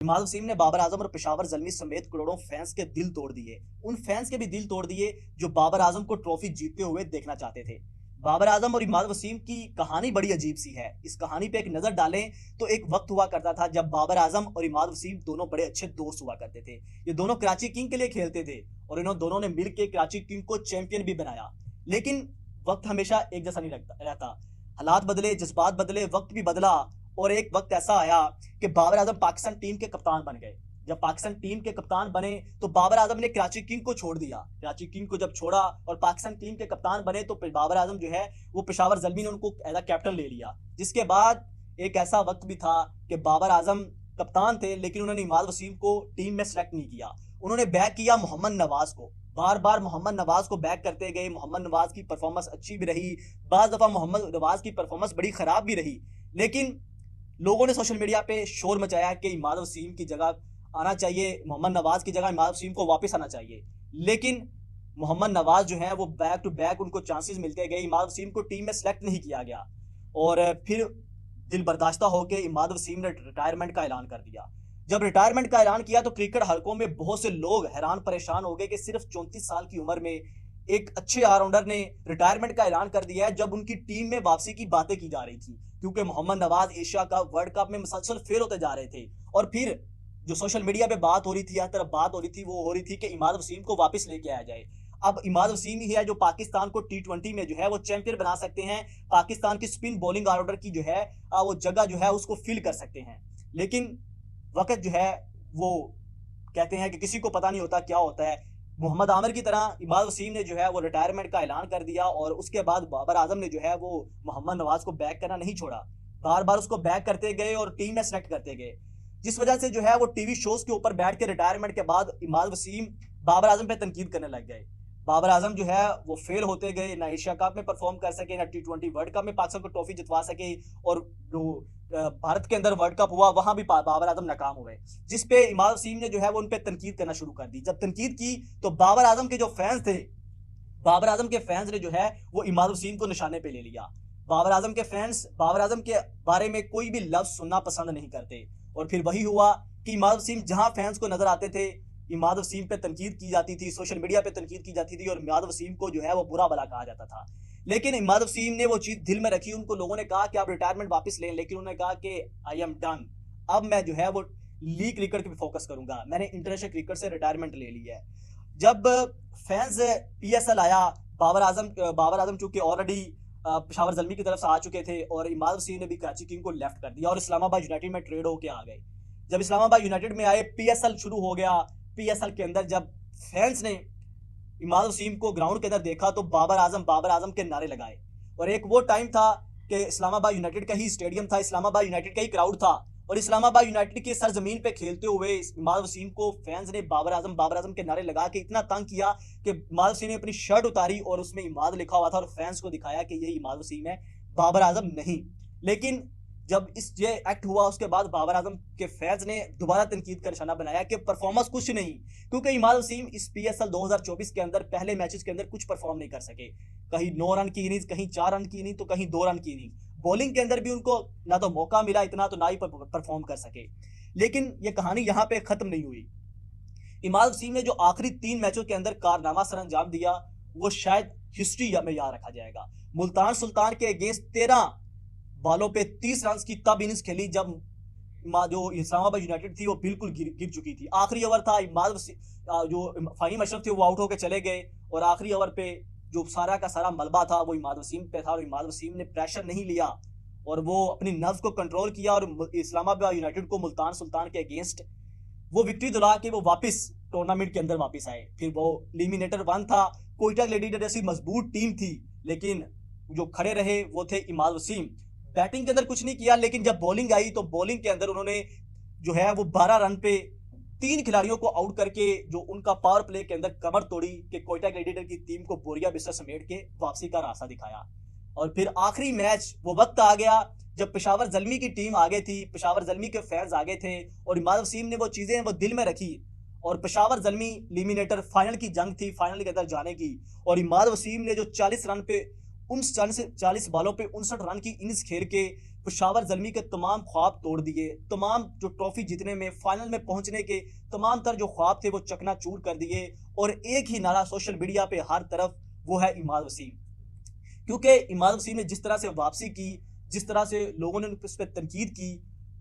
इमाद वसीम ने बाबर आजम और पेशावर जलमी समेत करोड़ों फैंस के दिल तोड़ दिए। उन फैंस के भी दिल तोड़ दिए जो बाबर आजम को ट्रॉफी जीतते हुए देखना चाहते थे। बाबर आजम और इमाद वसीम की कहानी बड़ी अजीब सी है। इस कहानी पे एक नजर डालें तो एक वक्त हुआ करता था जब बाबर आजम और इमाद वसीम दोनों बड़े अच्छे दोस्त हुआ करते थे। ये दोनों कराची किंग के लिए खेलते थे और इन्होंने दोनों ने मिलकर कराची किंग को चैंपियन भी बनाया। लेकिन वक्त हमेशा एक जैसा नहीं रहता। हालात बदले, जज्बात बदले, वक्त भी बदला और एक वक्त ऐसा आया कि बाबर आजम पाकिस्तान टीम के कप्तान बन गए। जब पाकिस्तान टीम के कप्तान बने तो बाबर आजम ने कराची किंग को छोड़ दिया। कराची किंग को जब छोड़ा और पाकिस्तान टीम के कप्तान बने तो बाबर आजम जो है वो पेशावर जल्मी ने उनको एज अ कैप्टन ले लिया। जिसके बाद एक ऐसा वक्त भी था कि बाबर आजम कप्तान थे लेकिन उन्होंने इमाद वसीम को टीम में सेलेक्ट नहीं किया। उन्होंने बैक किया मोहम्मद नवाज को। बार बार मोहम्मद नवाज को बैक करते गए। मोहम्मद नवाज की परफॉर्मेंस अच्छी भी रही, बाज दफा मोहम्मद नवाज की परफॉर्मेंस बड़ी खराब भी रही। लेकिन लोगों ने सोशल मीडिया पे शोर मचाया कि इमाद वसीम की जगह आना चाहिए, मोहम्मद नवाज की जगह इमाद वसीम को वापस आना चाहिए। लेकिन मोहम्मद नवाज जो है वो बैक टू बैक उनको चांसेस मिलते गए, इमाद वसीम को टीम में सेलेक्ट नहीं किया गया। और फिर दिल बर्दाश्ता होकर इमाद वसीम ने रिटायरमेंट का ऐलान कर दिया। जब रिटायरमेंट का ऐलान किया तो क्रिकेट हलकों में बहुत से लोग हैरान परेशान हो गए कि सिर्फ 34 साल की उम्र में एक अच्छे ऑलराउंडर ने रिटायरमेंट का ऐलान कर दिया है जब उनकी टीम में वापसी की बातें की जा रही थी। क्योंकि Mohammad Nawaz Asia cup, world cup में मुसलसल फेल होते जा रहे थे। और फिर जो सोशल मीडिया पे बात हो रही थी, हर तरफ बात हो रही थी, वो हो रही थी कि इमाद वसीम को वापस लेके आया जाए। अब इमाद वसीम ही है जो पाकिस्तान को T20 में जो है वो चैंपियन बना सकते हैं। पाकिस्तान की स्पिन बॉलिंग ऑलराउंडर की जो है वो जगह जो है उसको फिल कर सकते हैं। लेकिन वक्त जो है वो कहते हैं कि किसी को पता नहीं होता क्या होता है। मोहम्मद आमिर की तरह इमाद वसीम ने जो है वो रिटायरमेंट का ऐलान कर दिया और उसके बाद बाबर आजम ने जो है वो मोहम्मद नवाज को बैक करना नहीं छोड़ा। बार बार उसको बैक करते गए और टीम में सेलेक्ट करते गए। जिस वजह से जो है वो टीवी शोज के ऊपर बैठ के रिटायरमेंट के बाद इमाद वसीम बाबर आजम पे तनकीद करने लग गए। बाबर आजम जो है वो फेल होते गए, ना एशिया कप में परफॉर्म कर सके, ना T20 वर्ल्ड कप में पाकिस्तान को ट्रॉफी जितवा सके। और जो भारत के अंदर वर्ल्ड कप हुआ वहां भी बाबर आजम नाकाम हुए। जिस पे इमाद वसीम ने जो है वो उन पे तनकीद करना शुरू कर दी। जब तनकीद की तो बाबर आजम के जो फैंस थे, बाबर आजम के फैंस ने जो है वो इमाद वसीम को निशाने पे ले लिया। बाबर आजम के फैंस बाबर आजम के बारे में कोई भी लफ्ज सुनना पसंद नहीं करते। और फिर वही हुआ कि इमाद वसीम जहां फैंस को नजर आते थे, इमाद वसीम पे तनकीद की जाती थी, सोशल मीडिया पे तनकीद की जाती थी और इमाद वसीम को जो है वो बुरा भला कहा जाता था। लेकिन इमाद वसीम ने वो चीज दिल में रखी। उनको लोगों ने कहा कि आप रिटायरमेंट वापस लें, लेकिन उन्होंने कहा कि आई एम डन, अब मैं जो है वो लीग क्रिकेट पे फोकस करूंगा, मैंने इंटरनेशनल क्रिकेट से रिटायरमेंट ले ली है। जब फैंस PSL आया, बाबर आजम चूंकि ऑलरेडी पेशावर जल्मी की तरफ से आ चुके थे और इमाद वसीम ने भी कराची किंग को लेफ्ट कर दिया और इस्लामाबाद यूनाइटेड में ट्रेड होके आ गए। जब इस्लामाबाद यूनाइटेड में आए, PSL शुरू हो गया। PSL के अंदर जब फैंस ने इमाद वसीम को ग्राउंड के अंदर देखा तो बाबर आजम के नारे लगाए। और एक वो टाइम था कि इस्लामाबाद यूनाइटेड का ही स्टेडियम था, इस्लामाबाद यूनाइटेड का ही क्राउड था और इस्लामाबाद यूनाइटेड की सरजमीन पे खेलते हुए इमाद वसीम को फैंस ने बाबर आजम के नारे लगा के इतना तंग किया कि इमाद वसीम ने अपनी शर्ट उतारी और उसमें इमाद लिखा हुआ था और फैंस को दिखाया कि ये इमाद वसीम है, बाबर आजम नहीं। लेकिन जब ये एक्ट हुआ उसके बाद बाबर आजम के फैंस ने दोबारा तनकीद का निशाना बनाया कि परफॉर्मेंस कुछ नहीं, क्योंकि इमाद वसीम इस PSL 2024 के अंदर पहले मैचेस के अंदर कुछ परफॉर्म नहीं कर सके। कहीं 9 रन की इनिंग्स, कहीं 4 रन की इनिंग, तो कहीं 2 रन की इनिंग। बॉलिंग के अंदर भी उनको ना तो मौका मिला इतना, तो ना ही परफॉर्म कर सके। लेकिन ये कहानी यहाँ पे खत्म नहीं हुई। इमाद वसीम ने जो आखिरी 3 मैचों के अंदर कारनामा सर अंजाम दिया वो शायद हिस्ट्री में याद रखा जाएगा। मुल्तान सुल्तान के अगेंस्ट 13 बॉलों पे 30 रन की तब इनिंग्स खेली जब जो इस्लामाबाद यूनाइटेड थी वो बिल्कुल गिर चुकी थी। आखिरी ओवर था, जो फ़हीम अशरफ थे वो आउट होकर चले गए और आखिरी ओवर पे जो सारा का सारा मलबा था वो इमाद वसीम पे था और इमाद वसीम ने प्रेशर नहीं लिया और वो अपनी नर्व को कंट्रोल किया और इस्लामाबाद यूनाइटेड को मुल्तान सुल्तान के अगेंस्ट वो विक्ट्री दिला के वो वापस टूर्नामेंट के अंदर वापस आए। फिर वो एलिमिनेटर 1 था, कोयटा ग्लैडिएटर जैसी मजबूत टीम थी, लेकिन जो खड़े रहे वो थे इमाद वसीम। बैटिंग के अंदर कुछ नहीं किया, लेकिन जब बॉलिंग आई तो बॉलिंग के अंदर उन्होंने जो है वो 12 रन पे 3 खिलाड़ियों को आउट करके जो उनका पावर प्ले के अंदर कमर तोड़ी कि कोयटा ग्लैडिएटर की टीम को बोरिया बिस्तर समेट के वापसी का रास्ता दिखाया। और फिर आखिरी मैच वो वक्त आ गया जब पेशावर जल्मी की टीम आगे थी, पेशावर जल्मी के फैंस आगे थे और इमाद वसीम ने वो चीजें वो दिल में रखी और पेशावर जल्मी एलिमिनेटर फाइनल की जंग थी, फाइनल के अंदर जाने की। और इमाद वसीम ने जो 40 रन पे 40 बॉलों पे 59 रन की इनिंग्स खेल के पेशावर ज़ल्मी के तमाम ख्वाब तोड़ दिए, तमाम जो ट्रॉफी जीतने में, फाइनल में पहुंचने के तमाम तर जो ख्वाब थे वो चकनाचूर कर दिए। और एक ही नारा सोशल मीडिया पे हर तरफ, वो है इमाद वसीम। क्योंकि इमाद वसीम ने जिस तरह से वापसी की, जिस तरह से लोगों ने उस पर तनकीद की,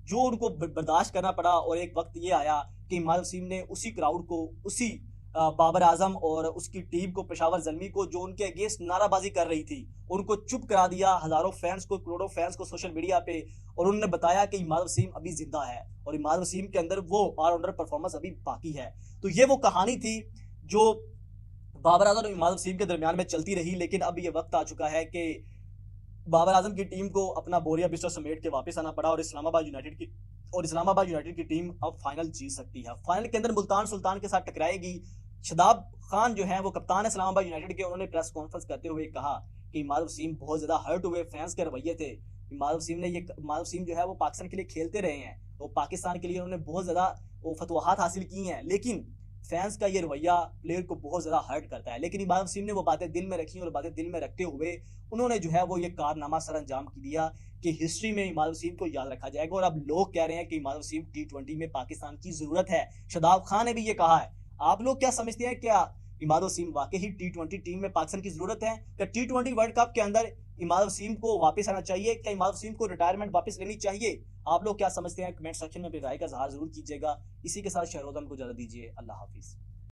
जो उनको बर्दाश्त करना पड़ा, और एक वक्त ये आया कि इमाद वसीम ने उसी क्राउड को, उसी बाबर आजम और उसकी टीम को, पेशावर ज़ल्मी को, जो उनके अगेंस्ट नाराबाजी कर रही थी, उनको चुप करा दिया, हजारों फैंस को, करोड़ों फैंस को सोशल मीडिया पे। और उन्होंने बताया कि इमाद वसीम अभी जिंदा है और इमाद वसीम के अंदर वो ऑलराउंडर परफॉर्मेंस अभी बाकी है। तो ये वो कहानी थी जो बाबर आजम और इमाद वसीम के दरमियान में चलती रही। लेकिन अब ये वक्त आ चुका है कि बाबर आजम की टीम को अपना बोरिया बिस्तर समेट के वापस आना पड़ा, और इस्लामाबाद यूनाइटेड की टीम अब फाइनल जीत सकती है। फाइनल के अंदर मुल्तान सुल्तान के साथ टकराएगी। शदाब खान जो है वो कप्तान है इस्लामाबाद यूनाइटेड के, उन्होंने प्रेस कॉन्फ्रेंस करते हुए कहा कि इमाद वसीम बहुत ज्यादा हर्ट हुए, फैंस के रवैये थे। इमाद वसीम जो है वो पाकिस्तान के लिए खेलते रहे हैं, वो पाकिस्तान के लिए उन्होंने बहुत ज्यादा वो फतवाहात हासिल की हैं, लेकिन फैंस का ये रवैया प्लेयर को बहुत ज्यादा हर्ट करता है। लेकिन इमाद वसीम ने वो बातें दिल में रखी, और बातें दिल में रखते हुए उन्होंने जो है वो ये कारनामा सर अंजाम दिया कि हिस्ट्री में इमाद वसीम को याद रखा जाएगा। और अब लोग कह रहे हैं कि इमाद वसीम T20 में पाकिस्तान की जरूरत है। शदाब खान ने भी ये कहा है। आप लोग क्या समझते हैं, क्या इमाद वसीम वाकई ही T20 टीम में पाकिस्तान की जरूरत है? क्या T20 वर्ल्ड कप के अंदर इमाद वसीम को वापस आना चाहिए? क्या इमाद वसीम को रिटायरमेंट वापस लेनी चाहिए? आप लोग क्या समझते हैं? कमेंट सेक्शन में अपनी राय का इजहार जरूर कीजिएगा। इसी के साथ शहरोजम को इजाजत दीजिए। अल्लाह हाफिज।